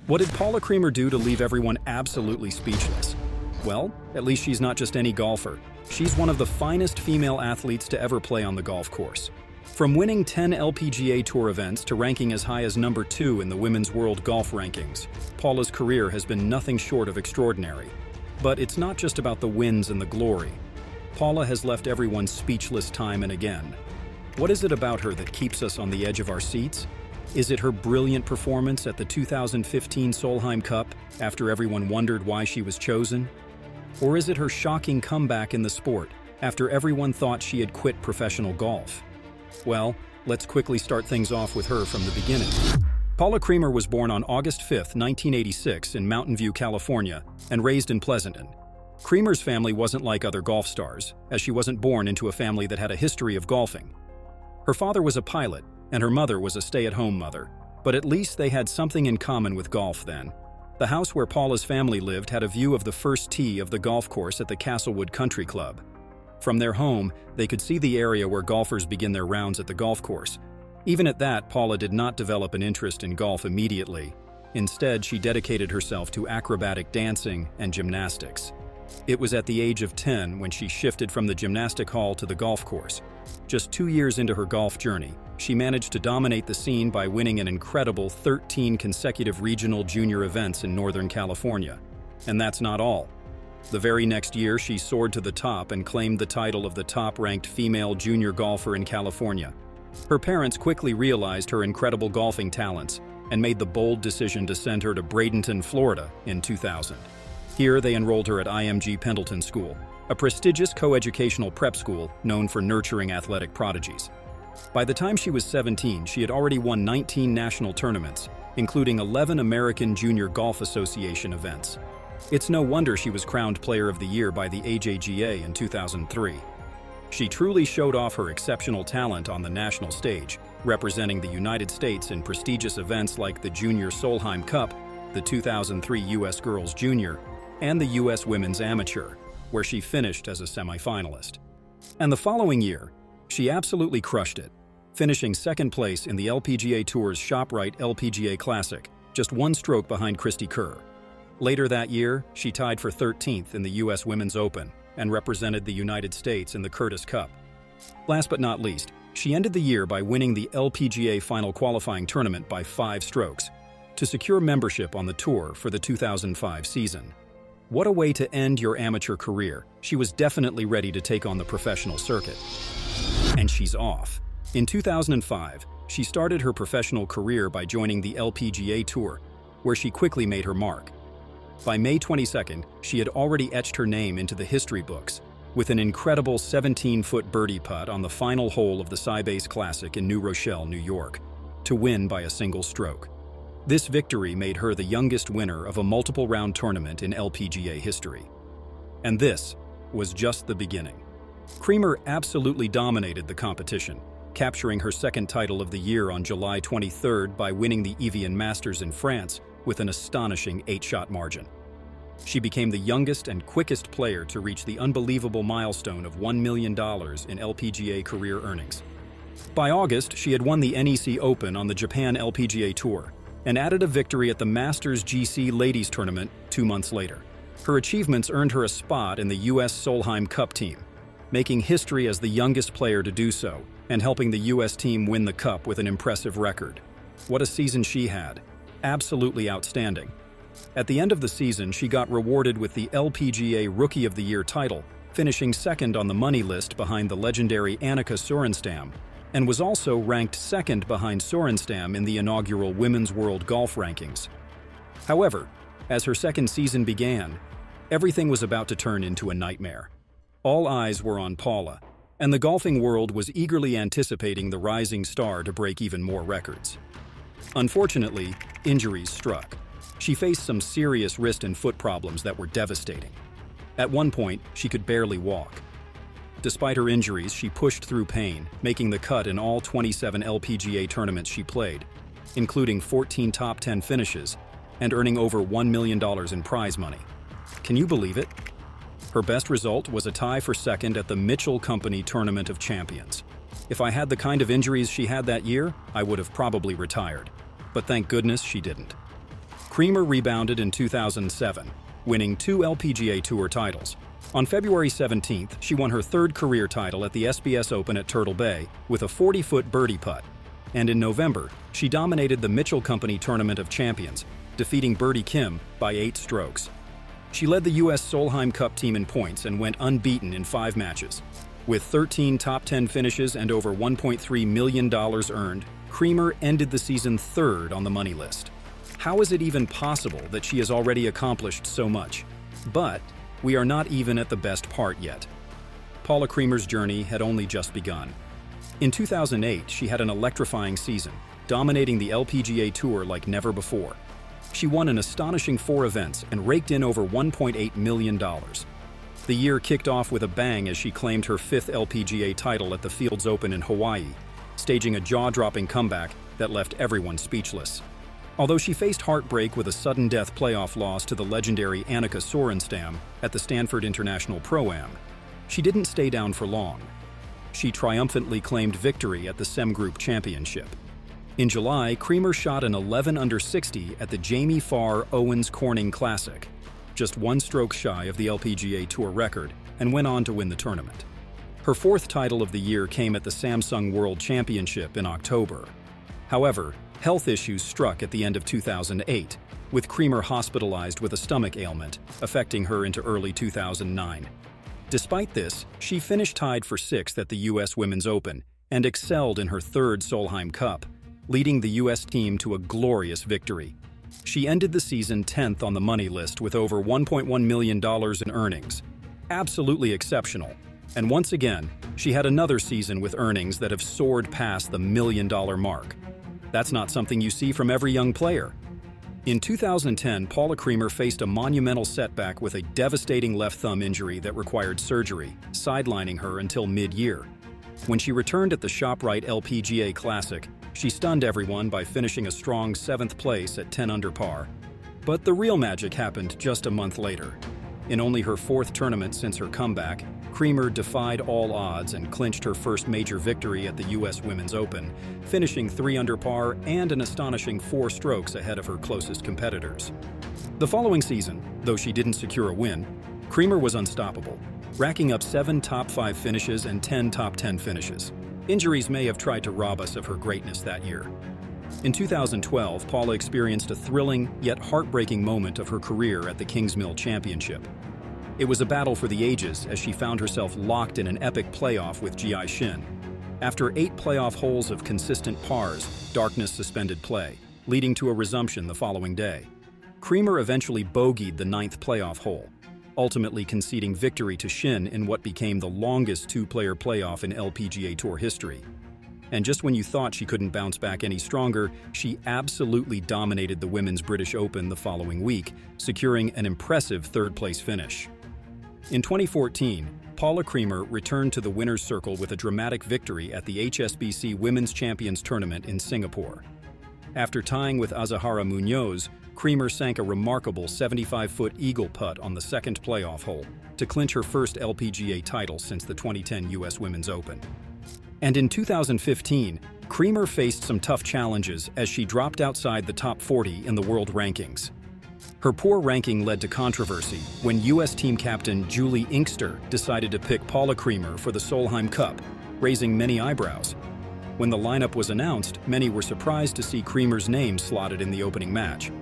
What did Paula Creamer do to leave everyone absolutely speechless? Well, at least she's not just any golfer. She's one of the finest female athletes to ever play on the golf course. From winning 10 LPGA Tour events to ranking as high as number 2 in the Women's World Golf Rankings, Paula's career has been nothing short of extraordinary. But it's not just about the wins and the glory. Paula has left everyone speechless time and again. What is it about her that keeps us on the edge of our seats? Is it her brilliant performance at the 2015 Solheim Cup after everyone wondered why she was chosen? Or is it her shocking comeback in the sport after everyone thought she had quit professional golf? Well, let's quickly start things off with her from the beginning. Paula Creamer was born on August 5, 1986 in Mountain View, California, and raised in Pleasanton. Creamer's family wasn't like other golf stars, as she wasn't born into a family that had a history of golfing. Her father was a pilot, and her mother was a stay-at-home mother, but at least they had something in common with golf then. The house where Paula's family lived had a view of the first tee of the golf course at the Castlewood Country Club. From their home, they could see the area where golfers begin their rounds at the golf course. Even at that, Paula did not develop an interest in golf immediately. Instead, she dedicated herself to acrobatic dancing and gymnastics. It was at the age of 10 when she shifted from the gymnastic hall to the golf course. Just 2 years into her golf journey, she managed to dominate the scene by winning an incredible 13 consecutive regional junior events in Northern California. And that's not all. The very next year, she soared to the top and claimed the title of the top-ranked female junior golfer in California. Her parents quickly realized her incredible golfing talents and made the bold decision to send her to Bradenton, Florida in 2000. Here, they enrolled her at IMG Pendleton School, a prestigious coeducational prep school known for nurturing athletic prodigies. By the time she was 17, she had already won 19 national tournaments, including 11 American Junior Golf Association events. It's no wonder she was crowned Player of the Year by the AJGA in 2003. She truly showed off her exceptional talent on the national stage, representing the United States in prestigious events like the Junior Solheim Cup, the 2003 U.S. Girls Junior, and the U.S. Women's Amateur, where she finished as a semifinalist. And the following year, she absolutely crushed it, finishing second place in the LPGA Tour's ShopRite LPGA Classic, just one stroke behind Christy Kerr. Later that year, she tied for 13th in the U.S. Women's Open and represented the United States in the Curtis Cup. Last but not least, she ended the year by winning the LPGA Final Qualifying Tournament by 5 strokes to secure membership on the tour for the 2005 season. What a way to end your amateur career. She was definitely ready to take on the professional circuit. And she's off. In 2005, she started her professional career by joining the LPGA Tour, where she quickly made her mark. By May 22nd, she had already etched her name into the history books with an incredible 17-foot birdie putt on the final hole of the Sybase Classic in New Rochelle, New York, to win by a single stroke. This victory made her the youngest winner of a multiple-round tournament in LPGA history. And this was just the beginning. Creamer absolutely dominated the competition, capturing her second title of the year on July 23rd by winning the Evian Masters in France with an astonishing 8-shot margin. She became the youngest and quickest player to reach the unbelievable milestone of $1 million in LPGA career earnings. By August, she had won the NEC Open on the Japan LPGA Tour and added a victory at the Masters GC Ladies Tournament 2 months later. Her achievements earned her a spot in the U.S. Solheim Cup team, making history as the youngest player to do so and helping the U.S. team win the Cup with an impressive record. What a season she had. Absolutely outstanding. At the end of the season, she got rewarded with the LPGA Rookie of the Year title, finishing second on the money list behind the legendary Annika Sorenstam, and was also ranked second behind Sorenstam in the inaugural Women's World Golf Rankings. However, as her second season began, everything was about to turn into a nightmare. All eyes were on Paula, and the golfing world was eagerly anticipating the rising star to break even more records. Unfortunately, injuries struck. She faced some serious wrist and foot problems that were devastating. At one point, she could barely walk. Despite her injuries, she pushed through pain, making the cut in all 27 LPGA tournaments she played, including 14 top 10 finishes and earning over $1 million in prize money. Can you believe it? Her best result was a tie for second at the Mitchell Company Tournament of Champions. If I had the kind of injuries she had that year, I would have probably retired. But thank goodness she didn't. Creamer rebounded in 2007, winning 2 LPGA Tour titles. On February 17th, she won her third career title at the SBS Open at Turtle Bay with a 40-foot birdie putt. And in November, she dominated the Mitchell Company Tournament of Champions, defeating Birdie Kim by 8 strokes. She led the U.S. Solheim Cup team in points and went unbeaten in 5 matches. With 13 top 10 finishes and over $1.3 million earned, Creamer ended the season 3rd on the money list. How is it even possible that she has already accomplished so much? But we are not even at the best part yet. Paula Creamer's journey had only just begun. In 2008, she had an electrifying season, dominating the LPGA Tour like never before. She won an astonishing 4 events and raked in over $1.8 million. The year kicked off with a bang as she claimed her 5th LPGA title at the Fields Open in Hawaii, staging a jaw-dropping comeback that left everyone speechless. Although she faced heartbreak with a sudden death playoff loss to the legendary Annika Sorenstam at the Stanford International Pro-Am, she didn't stay down for long. She triumphantly claimed victory at the SEM Group Championship. In July, Creamer shot an 11 under 60 at the Jamie Farr Owens Corning Classic, just 1 stroke shy of the LPGA Tour record, and went on to win the tournament. Her 4th title of the year came at the Samsung World Championship in October. However, health issues struck at the end of 2008, with Creamer hospitalized with a stomach ailment, affecting her into early 2009. Despite this, she finished tied for 6th at the U.S. Women's Open and excelled in her 3rd Solheim Cup, leading the U.S. team to a glorious victory. She ended the season 10th on the money list with over $1.1 million in earnings. Absolutely exceptional. And once again, she had another season with earnings that have soared past the $1 million mark. That's not something you see from every young player. In 2010, Paula Creamer faced a monumental setback with a devastating left thumb injury that required surgery, sidelining her until mid-year. When she returned at the ShopRite LPGA Classic, she stunned everyone by finishing a strong 7th place at 10 under par. But the real magic happened just a month later. In only her 4th tournament since her comeback, Creamer defied all odds and clinched her first major victory at the U.S. Women's Open, finishing 3 under par and an astonishing 4 strokes ahead of her closest competitors. The following season, though she didn't secure a win, Creamer was unstoppable, racking up 7 top 5 finishes and 10 top 10 finishes. Injuries may have tried to rob us of her greatness that year. In 2012, Paula experienced a thrilling yet heartbreaking moment of her career at the Kingsmill Championship. It was a battle for the ages as she found herself locked in an epic playoff with Ji Shin. After 8 playoff holes of consistent pars, darkness suspended play, leading to a resumption the following day. Creamer eventually bogeyed the 9th playoff hole, ultimately conceding victory to Shin in what became the longest 2-player playoff in LPGA Tour history. And just when you thought she couldn't bounce back any stronger, she absolutely dominated the Women's British Open the following week, securing an impressive 3rd-place finish. In 2014, Paula Creamer returned to the winner's circle with a dramatic victory at the HSBC Women's Champions Tournament in Singapore. After tying with Azahara Munoz, Creamer sank a remarkable 75-foot eagle putt on the 2nd playoff hole to clinch her first LPGA title since the 2010 U.S. Women's Open. And in 2015, Creamer faced some tough challenges as she dropped outside the top 40 in the world rankings. Her poor ranking led to controversy when U.S. team captain Julie Inkster decided to pick Paula Creamer for the Solheim Cup, raising many eyebrows. When the lineup was announced, many were surprised to see Creamer's name slotted in the opening match.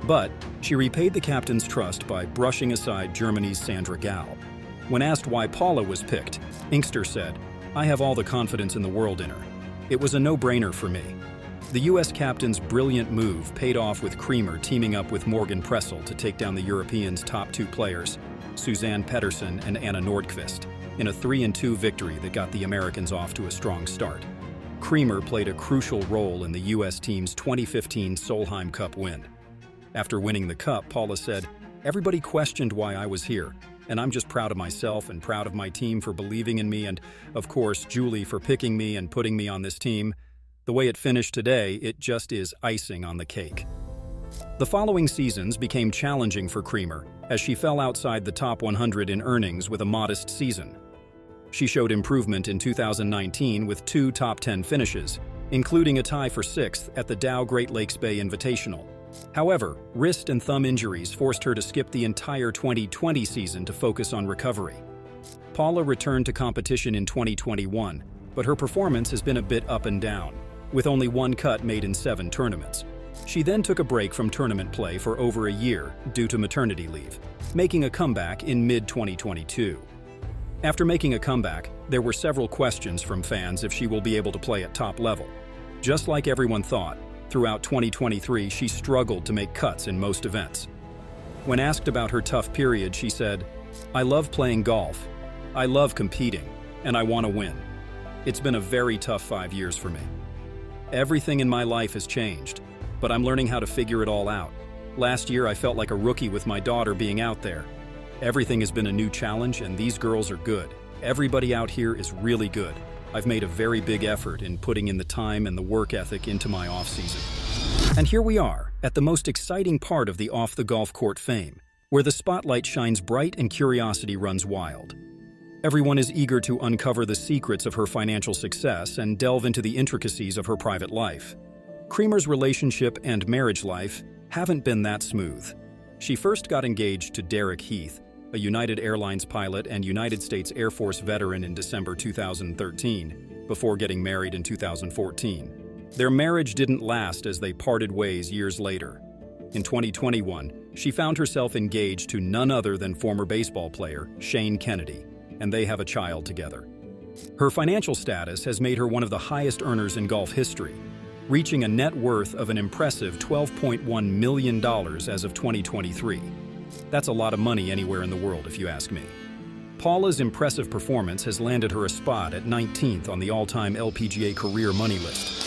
But she repaid the captain's trust by brushing aside Germany's Sandra Gall. When asked why Paula was picked, Inkster said, "I have all the confidence in the world in her. It was a no-brainer for me." The U.S. captain's brilliant move paid off with Creamer teaming up with Morgan Pressel to take down the Europeans' top 2 players, Suzanne Pettersen and Anna Nordqvist, in a 3-2 victory that got the Americans off to a strong start. Creamer played a crucial role in the U.S. team's 2015 Solheim Cup win. After winning the Cup, Paula said, "Everybody questioned why I was here, and I'm just proud of myself and proud of my team for believing in me and, of course, Julie for picking me and putting me on this team. The way it finished today, it just is icing on the cake." The following seasons became challenging for Creamer as she fell outside the top 100 in earnings with a modest season. She showed improvement in 2019 with 2 top 10 finishes, including a tie for 6th at the Dow Great Lakes Bay Invitational, However, wrist and thumb injuries forced her to skip the entire 2020 season to focus on recovery. Paula returned to competition in 2021, but her performance has been a bit up and down, with only one cut made in 7 tournaments. She then took a break from tournament play for over a year due to maternity leave, making a comeback in mid-2022. After making a comeback, there were several questions from fans if she will be able to play at top level. Just like everyone thought, throughout 2023 she struggled to make cuts in most events. When asked about her tough period, she said, "I love playing golf, I love competing, and I want to win. It's been a very tough 5 years for me. Everything in my life has changed, but I'm learning how to figure it all out. Last year I felt like a rookie with my daughter being out there. Everything has been a new challenge, and these girls are good. Everybody out here is really good. I've made a very big effort in putting in the time and the work ethic into my off-season." And here we are, at the most exciting part of the off-the-golf-court fame, where the spotlight shines bright and curiosity runs wild. Everyone is eager to uncover the secrets of her financial success and delve into the intricacies of her private life. Creamer's relationship and marriage life haven't been that smooth. She first got engaged to Derek Heath, a United Airlines pilot and United States Air Force veteran, in December 2013, before getting married in 2014. Their marriage didn't last as they parted ways years later. In 2021, she found herself engaged to none other than former baseball player Shane Kennedy, and they have a child together. Her financial status has made her one of the highest earners in golf history, reaching a net worth of an impressive $12.1 million as of 2023. That's a lot of money anywhere in the world, if you ask me. Paula's impressive performance has landed her a spot at 19th on the all-time LPGA career money list,